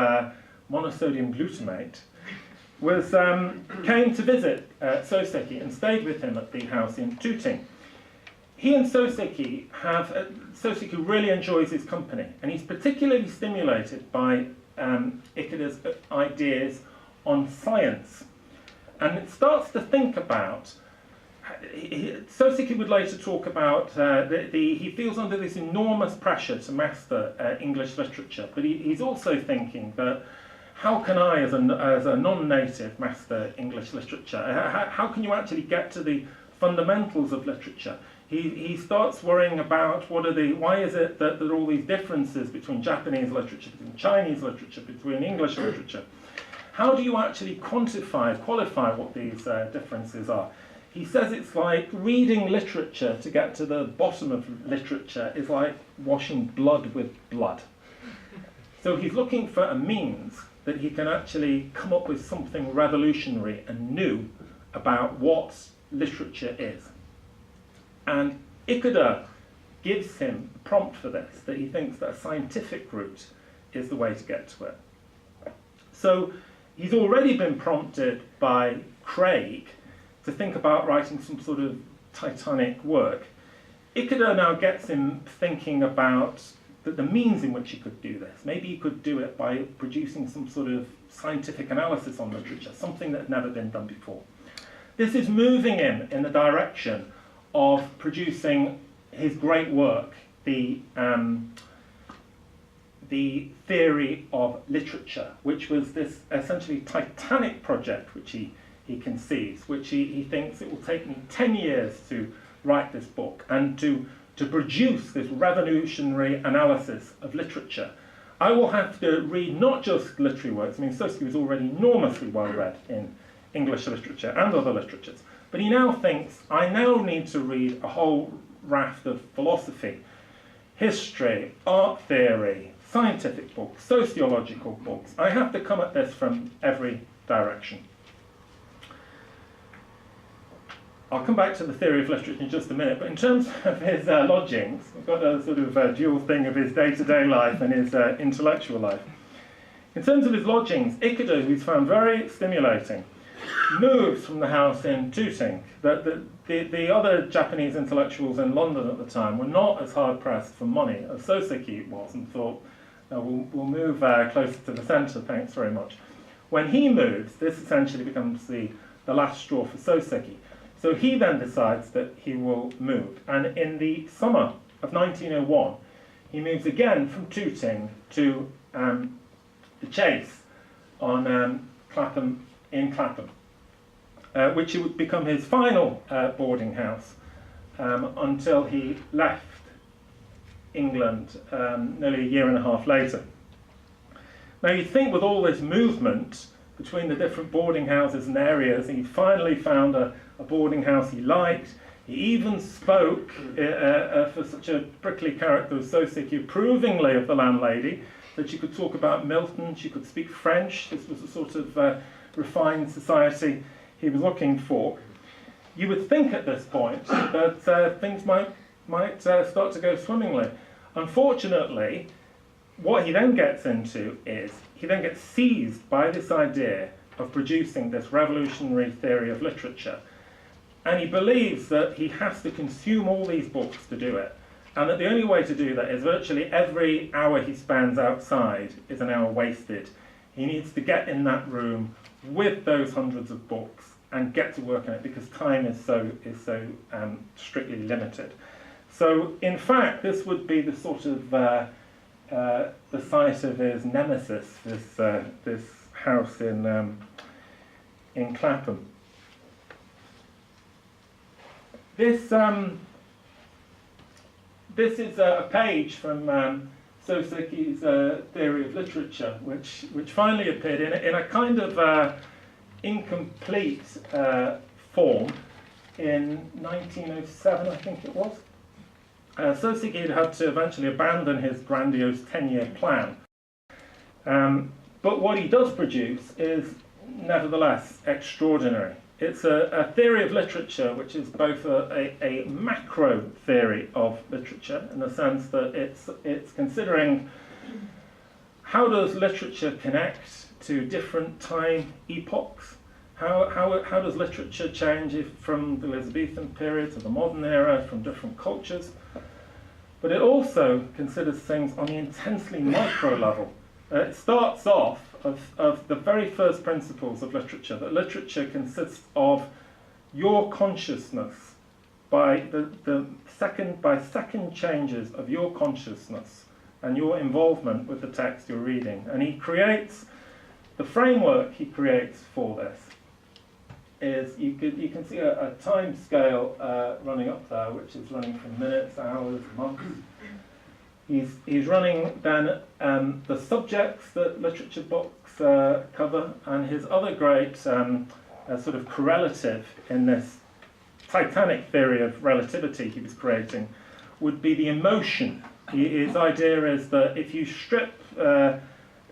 monosodium glutamate, came to visit Soseki and stayed with him at the house in Tooting. He and Soseki Soseki really enjoys his company, and he's particularly stimulated by Ikuda's ideas on science. And it starts to think about, Soseki would later talk about, he feels under this enormous pressure to master English literature, but he's also thinking that how can I, as a non-native, master English literature? How can you actually get to the fundamentals of literature? He starts worrying about why is it that there are all these differences between Japanese literature, between Chinese literature, between English literature. How do you actually qualify what these differences are? He says it's like reading literature to get to the bottom of literature is like washing blood with blood. So he's looking for a means that he can actually come up with something revolutionary and new about what literature is. And Ikuda gives him a prompt for this, that he thinks that a scientific route is the way to get to it. So he's already been prompted by Craig to think about writing some sort of titanic work. Ikuda now gets him thinking about the means in which he could do this. Maybe he could do it by producing some sort of scientific analysis on literature, something that had never been done before. This is moving him in the direction of producing his great work, the theory of literature, which was this essentially titanic project which he conceives, which he thinks it will take me 10 years to write this book and to produce this revolutionary analysis of literature. I will have to read not just literary works. I mean, Soseki was already enormously well read in English literature and other literatures, but he now thinks, I now need to read a whole raft of philosophy, history, art theory, scientific books, sociological books. I have to come at this from every direction. I'll come back to the theory of literature in just a minute, but in terms of his lodgings, we've got a sort of dual thing of his day-to-day life and his intellectual life. In terms of his lodgings, Ikuda, who's found very stimulating, moves from the house in Tooting. The other Japanese intellectuals in London at the time were not as hard-pressed for money as Soseki was, and thought, we'll move closer to the centre, thanks very much. When he moves, this essentially becomes the last straw for Soseki. So he then decides that he will move. And in the summer of 1901, he moves again from Tooting to the Chase on Clapham, which would become his final boarding house until he left England nearly a year and a half later. Now you'd think with all this movement between the different boarding houses and areas, he finally found a boarding house he liked. He even spoke, for such a prickly character as Soseki, approvingly of the landlady, that she could talk about Milton, she could speak French. This was a sort of refined society he was looking for. You would think at this point that things might start to go swimmingly. Unfortunately, what he then gets into is he then gets seized by this idea of producing this revolutionary theory of literature. And he believes that he has to consume all these books to do it. And that the only way to do that is virtually every hour he spends outside is an hour wasted. He needs to get in that room with those hundreds of books and get to work on it because time is so strictly limited. So in fact, this would be the sort of the site of his nemesis, this house in Clapham. This is a page from Soseki's Theory of Literature, which finally appeared in a kind of incomplete form in 1907, I think it was. Soseki had to eventually abandon his grandiose 10-year plan. But what he does produce is nevertheless extraordinary. It's a theory of literature which is both a macro theory of literature in the sense that it's considering how does literature connect to different time epochs? How does literature change from the Elizabethan period to the modern era, from different cultures? But it also considers things on the intensely micro level. It starts off of the very first principles of literature, that literature consists of your consciousness by second changes of your consciousness and your involvement with the text you're reading. And he creates, the framework he creates for this is, you can see a time scale running up there, which is running from minutes, hours, months. He's running then the subjects that literature books cover, and his other great sort of correlative in this titanic theory of relativity he was creating would be the emotion. His idea is that if you strip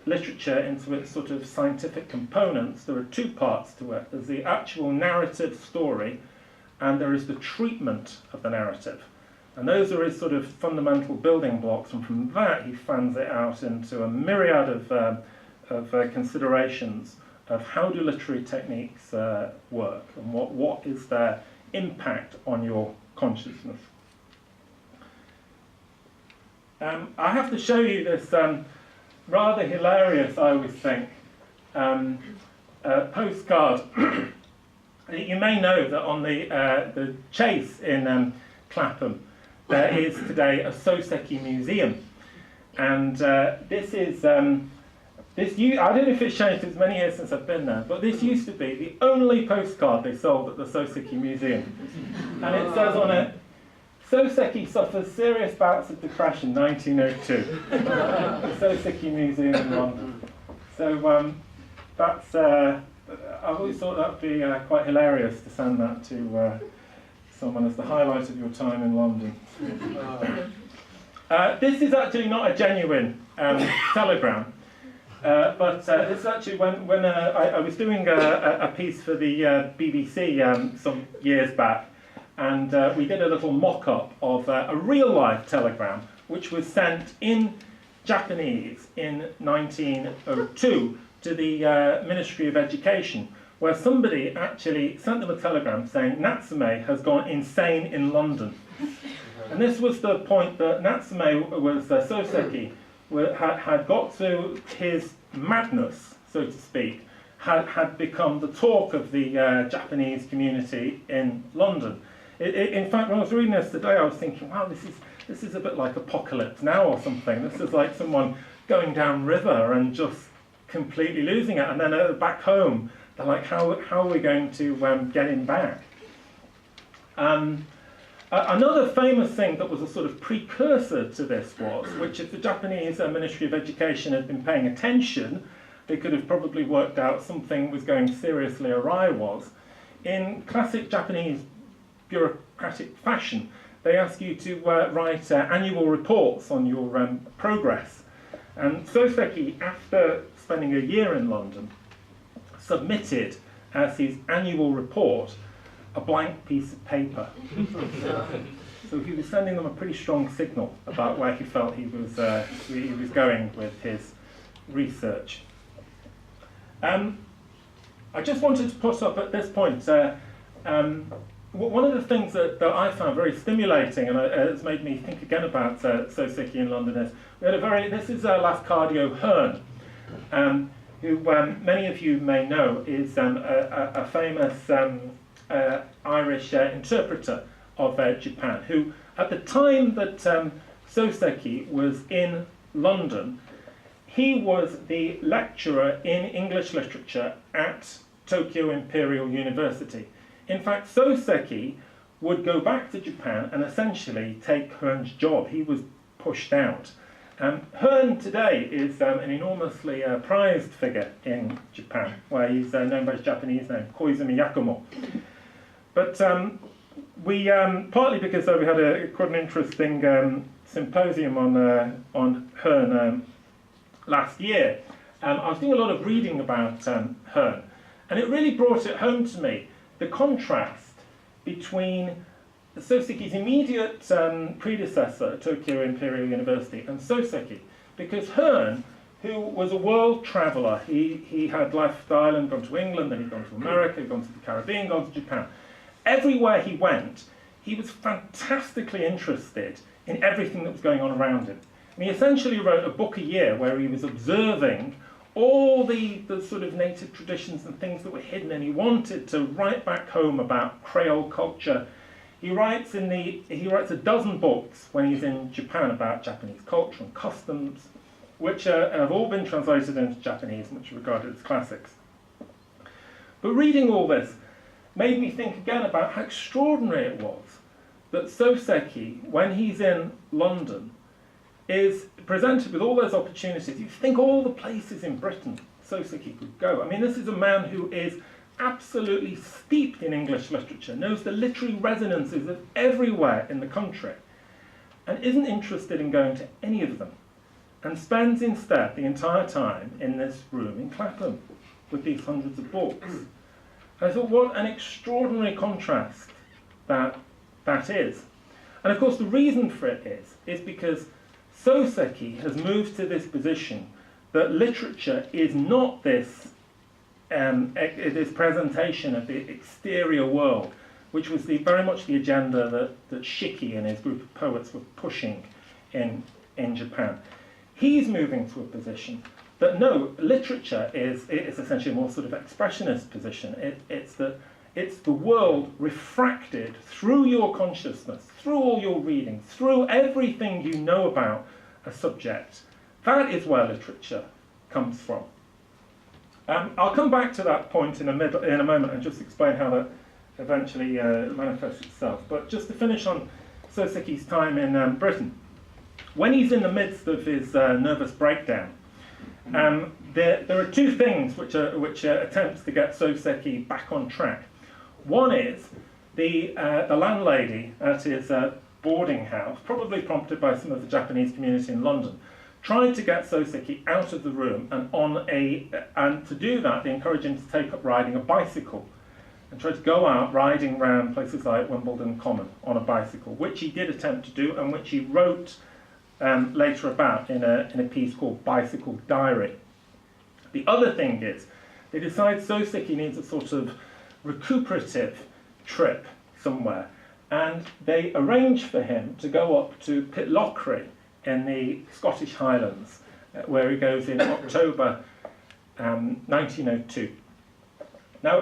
literature into its sort of scientific components, there are two parts to it. There's the actual narrative story, and there is the treatment of the narrative. And those are his sort of fundamental building blocks, and from that he fans it out into a myriad of considerations of how do literary techniques work, and what is their impact on your consciousness. I have to show you this rather hilarious, I always think, postcard. You may know that on the Chase in Clapham, there is today a Soseki museum, and this is I don't know if it's changed, it's many years since I've been there, but this used to be the only postcard they sold at the Soseki museum, and it says on it, Soseki suffers serious bouts of depression, 1902. The Soseki Museum in London. So that's I've always thought that would be quite hilarious to send that to someone as the highlight of your time in London. This is actually not a genuine telegram, but it's actually when I was doing a piece for the BBC some years back, and we did a little mock-up of a real-life telegram which was sent in Japanese in 1902 to the Ministry of Education, where somebody actually sent them a telegram saying Natsume has gone insane in London. And this was the point that Natsume was, Soseki, had got to his madness, so to speak, had become the talk of the Japanese community in London. In fact, when I was reading this today, I was thinking, wow, this is a bit like Apocalypse Now or something. This is like someone going down river and just completely losing it. And then back home, they're like, how are we going to get him back? Another famous thing that was a sort of precursor to this was, which if the Japanese Ministry of Education had been paying attention, they could have probably worked out something was going seriously awry was, in classic Japanese bureaucratic fashion, they ask you to write annual reports on your progress. And Soseki, after spending a year in London, submitted as his annual report a blank piece of paper. So he was sending them a pretty strong signal about where he felt he was going with his research. I just wanted to put up at this point, one of the things that I found very stimulating, and it's made me think again about Soseki in London, is we had this is Lafcadio Hearn, who many of you may know is a famous Irish interpreter of Japan, who at the time that Soseki was in London, he was the lecturer in English literature at Tokyo Imperial University. In fact, Soseki would go back to Japan and essentially take Hearn's job. He was pushed out. Hearn today is an enormously prized figure in Japan, where he's known by his Japanese name, Koizumi Yakumo. But we, partly because we had quite an interesting symposium on Hearn last year, I was doing a lot of reading about Hearn, and it really brought it home to me, the contrast between Soseki's immediate predecessor at Tokyo Imperial University and Soseki, because Hearn, who was a world traveller, he had left Ireland, gone to England, then he'd gone to America, gone to the Caribbean, gone to Japan. Everywhere he went, he was fantastically interested in everything that was going on around him. And he essentially wrote a book a year where he was observing all the sort of native traditions and things that were hidden, and he wanted to write back home about Creole culture. He writes a dozen books when he's in Japan about Japanese culture and customs, which have all been translated into Japanese and which are regarded as classics. But reading all this made me think again about how extraordinary it was that Soseki, when he's in London, is presented with all those opportunities. You think all the places in Britain Soseki could go. I mean, this is a man who is absolutely steeped in English literature, knows the literary resonances of everywhere in the country, and isn't interested in going to any of them, and spends instead the entire time in this room in Clapham with these hundreds of books. And I thought, what an extraordinary contrast that is. And of course the reason for it is because Soseki has moved to this position that literature is not this presentation of the exterior world, which was very much the agenda that Shiki and his group of poets were pushing in Japan. He's moving to a position that no, literature is essentially a more sort of expressionist position. It's the world refracted through your consciousness, through all your reading, through everything you know about a subject. That is where literature comes from. I'll come back to that point in a moment and just explain how that eventually manifests itself. But just to finish on Soseki's time in Britain, when he's in the midst of his nervous breakdown, there are two things which are attempts to get Soseki back on track. One is the landlady at his boarding house, probably prompted by some of the Japanese community in London, tried to get Soseki out of the room, and to do that they encouraged him to take up riding a bicycle and try to go out riding around places like Wimbledon Common on a bicycle, which he did attempt to do and which he wrote later about in a piece called Bicycle Diary. The other thing is, they decide Soseki needs a sort of recuperative trip somewhere, and they arrange for him to go up to Pitlochry in the Scottish Highlands, where he goes in October 1902. Now,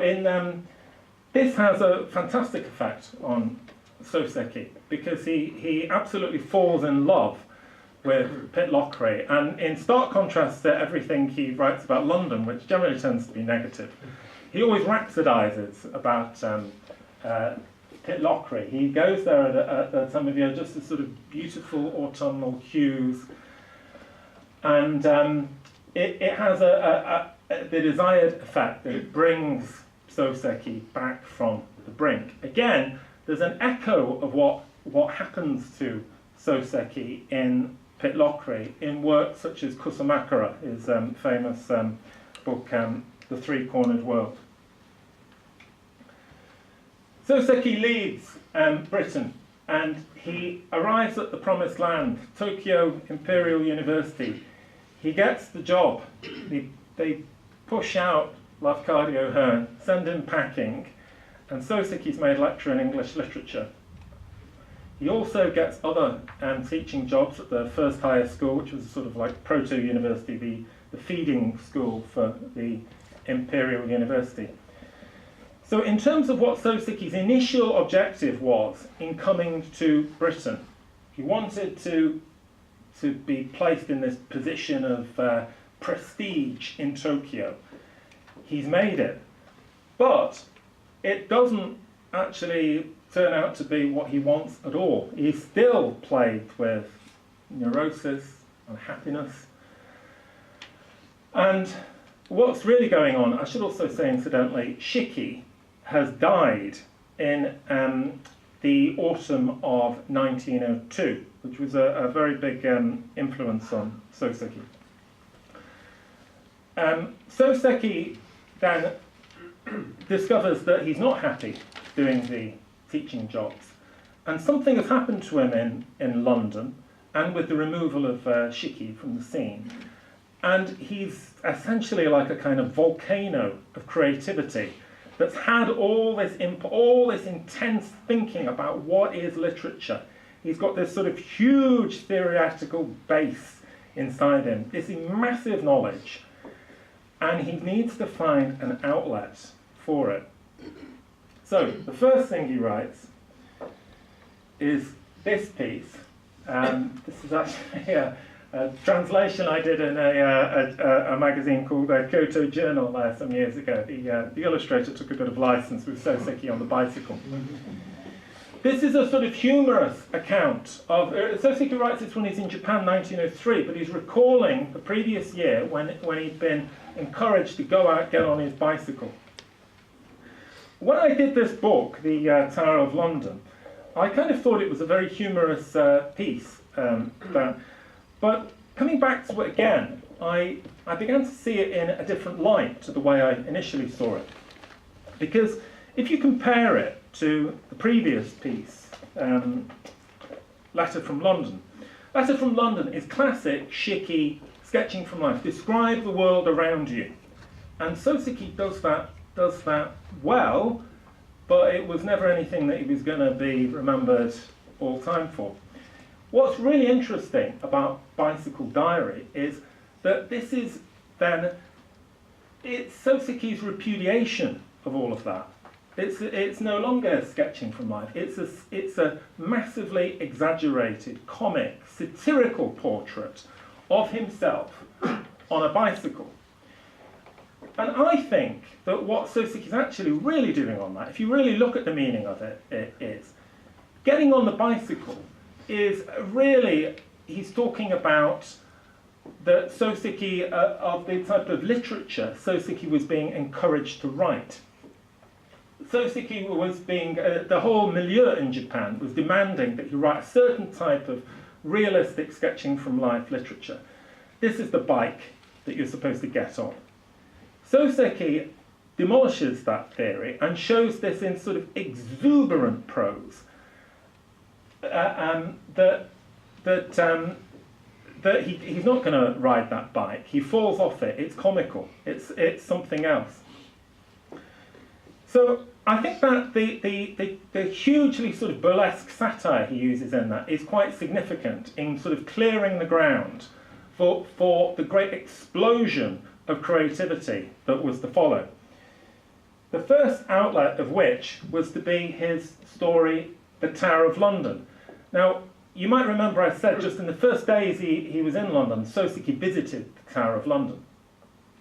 this has a fantastic effect on Soseki, because he absolutely falls in love with Pitlochry, and in stark contrast to everything he writes about London, which generally tends to be negative, he always rhapsodizes about Pitlochry. He goes there at a time of year just as sort of beautiful autumnal hues, and it has the desired effect that it brings Soseki back from the brink. Again, there's an echo of what happens to Soseki in Pitlochry in works such as Kusumakura, his famous book the three-cornered world. Soseki leaves Britain, and he arrives at the promised land, Tokyo Imperial University. He gets the job. They push out Lafcadio Hearn, send him packing, and Soseki's made lecturer in English literature. He also gets other teaching jobs at the first higher school, which was sort of like proto-university, the feeding school for the Imperial University. So in terms of what Soseki's initial objective was in coming to Britain, he wanted to be placed in this position of prestige in Tokyo. He's made it. But it doesn't actually turn out to be what he wants at all. He's still plagued with neurosis, unhappiness. And what's really going on, I should also say incidentally, Shiki has died in the autumn of 1902, which was a very big influence on Soseki. Soseki then discovers that he's not happy doing the teaching jobs, and something has happened to him in London, and with the removal of Shiki from the scene, and he's essentially like a kind of volcano of creativity that's had all this intense thinking about what is literature. He's got this sort of huge theoretical base inside him, this massive knowledge, and he needs to find an outlet for it. So the first thing he writes is this piece. This is actually a translation I did in a magazine called Kyoto Journal some years ago. The illustrator took a bit of license with Soseki on the bicycle. This is a sort of humorous account of... Soseki writes this when he's in Japan, 1903, but he's recalling the previous year when he'd been encouraged to go out, get on his bicycle. When I did this book, The Tower of London, I kind of thought it was a very humorous piece. But coming back to it again, I began to see it in a different light to the way I initially saw it. Because if you compare it to the previous piece, Letter from London. Letter from London is classic Shiki sketching from life. Describe the world around you. And Soseki does that well, but it was never anything that he was going to be remembered all time for. What's really interesting about Bicycle Diary is that this is then, it's Soseki's repudiation of all of that. It's no longer sketching from life. It's a massively exaggerated, comic, satirical portrait of himself on a bicycle. And I think that what Soseki's actually really doing on that, if you really look at the meaning of it, is getting on the bicycle is really, he's talking about that Soseki, of the type of literature Soseki was being encouraged to write. Soseki was being, the whole milieu in Japan was demanding that he write a certain type of realistic sketching from life literature. This is the bike that you're supposed to get on. Soseki demolishes that theory and shows this in sort of exuberant prose. That he's not going to ride that bike. He falls off it. It's comical. It's something else. So I think that the hugely sort of burlesque satire he uses in that is quite significant in sort of clearing the ground for the great explosion of creativity that was to follow. The first outlet of which was to be his story, The Tower of London. Now, you might remember I said just in the first days he was in London, Soseki visited the Tower of London.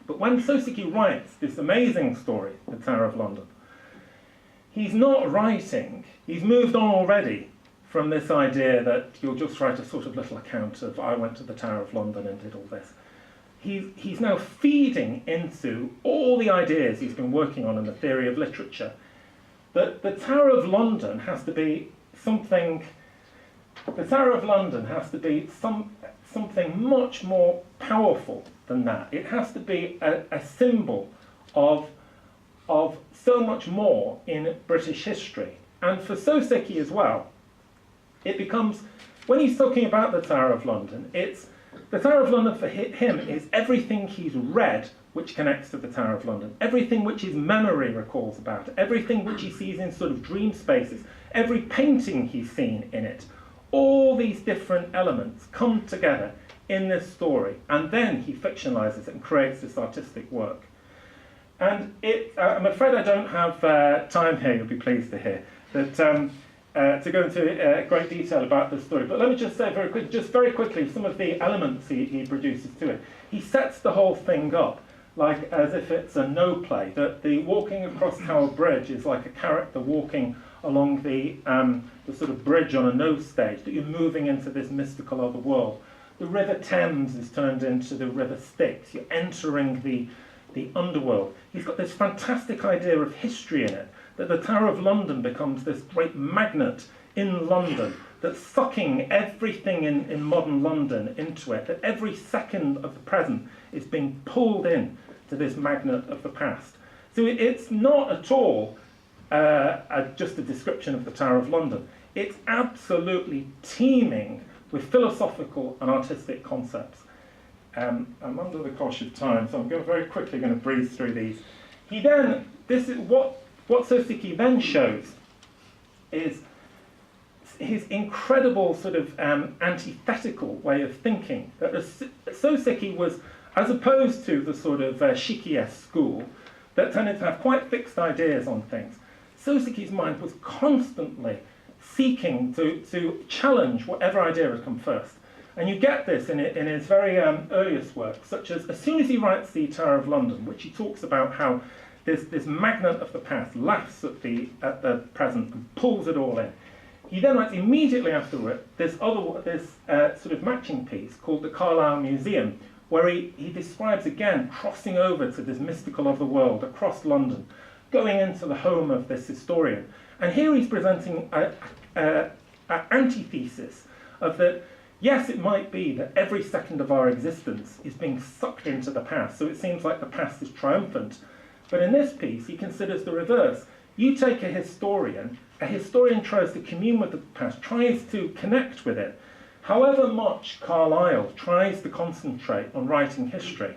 But when Soseki writes this amazing story, The Tower of London, he's not writing, he's moved on already from this idea that you'll just write a sort of little account of I went to the Tower of London and did all this. He's now feeding into all the ideas he's been working on in the theory of literature. That the Tower of London has to be something. The Tower of London has to be something much more powerful than that. It has to be a symbol of so much more in British history. And for Soseki as well, it becomes, when he's talking about the Tower of London, the Tower of London for him is everything he's read which connects to the Tower of London, everything which his memory recalls about it, everything which he sees in sort of dream spaces, every painting he's seen in it. All these different elements come together in this story, and then he fictionalizes it and creates this artistic work. And I'm afraid I don't have time here, you'll be pleased to hear, that to go into great detail about this story. But let me just say very quickly, some of the elements he produces to it. He sets the whole thing up like as if it's a no play, that the walking across Tower Bridge is like a character walking along the sort of bridge on a no stage, that you're moving into this mystical other world. The River Thames is turned into the River Styx. You're entering the underworld. He's got this fantastic idea of history in it, that the Tower of London becomes this great magnet in London that's sucking everything in modern London into it, that every second of the present is being pulled in to this magnet of the past. So it's not at all just a description of the Tower of London. It's absolutely teeming with philosophical and artistic concepts. I'm under the cosh of time, so I'm very quickly going to breeze through these. This is what Soseki then shows is his incredible sort of antithetical way of thinking. That Soseki was, as opposed to the sort of Shikies school that tended to have quite fixed ideas on things, Soseki's mind was constantly seeking to challenge whatever idea had come first. And you get this in his very earliest work, such as soon as he writes the Tower of London, which he talks about how this magnet of the past laughs at the present and pulls it all in. He then writes immediately afterward this sort of matching piece called the Carlisle Museum, where he describes again crossing over to this mystical other world across London, going into the home of this historian. And here he's presenting an antithesis of that. Yes, it might be that every second of our existence is being sucked into the past, so it seems like the past is triumphant. But in this piece, he considers the reverse. You take a historian tries to commune with the past, tries to connect with it. However much Carlyle tries to concentrate on writing history,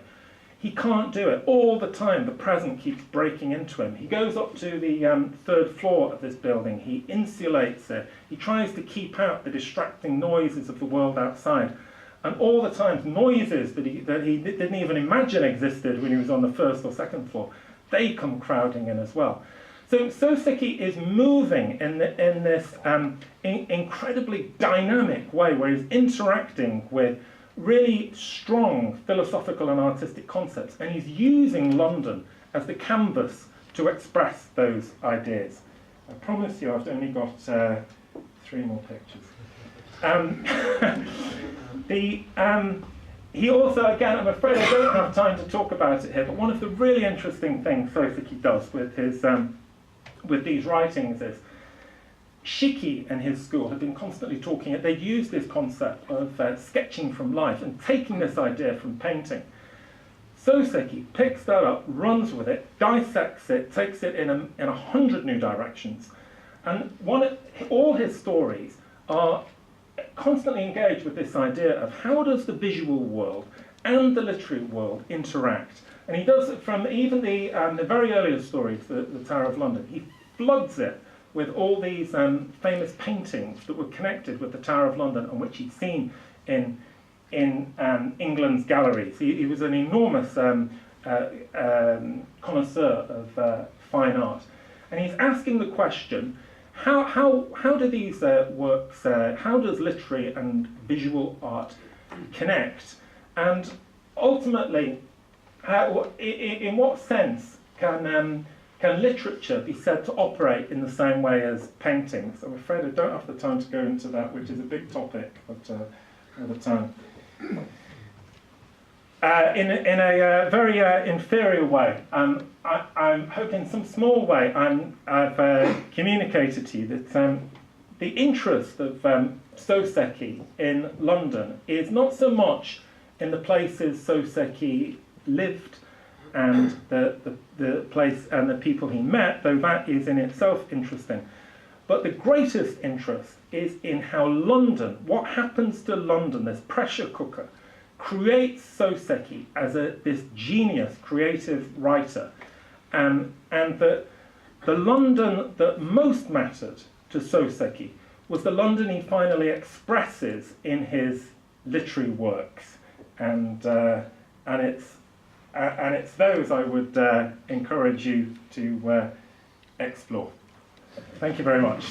he can't do it. All the time, the present keeps breaking into him. He goes up to the third floor of this building. He insulates it. He tries to keep out the distracting noises of the world outside. And all the time, noises that he didn't even imagine existed when he was on the first or second floor, they come crowding in as well. So Soseki is moving in this incredibly dynamic way where he's interacting with really strong philosophical and artistic concepts, and he's using London as the canvas to express those ideas. I promise you I've only got 3 more pictures. He also, again, I'm afraid I don't have time to talk about it here, but one of the really interesting things Soseki does with his with these writings is Shiki and his school have been constantly talking, they've used this concept of sketching from life and taking this idea from painting. Soseki picks that up, runs with it, dissects it, takes it in 100 new directions. And all his stories are constantly engaged with this idea of how does the visual world and the literary world interact. And he does it from even the very earliest stories, the Tower of London. He floods it with all these famous paintings that were connected with the Tower of London and which he'd seen in England's galleries. He was an enormous connoisseur of fine art. And he's asking the question, how do these works, how does literary and visual art connect? And ultimately, in what sense can literature be said to operate in the same way as paintings? I'm afraid I don't have the time to go into that, which is a big topic, but another time. In a very inferior way, I hope in some small way I've communicated to you that the interest of Soseki in London is not so much in the places Soseki lived and the place and the people he met, though that is in itself interesting. But the greatest interest is in how London, what happens to London, this pressure cooker, creates Soseki as this genius, creative writer. And that the London that most mattered to Soseki was the London he finally expresses in his literary works. And it's those I would encourage you to explore. Thank you very much.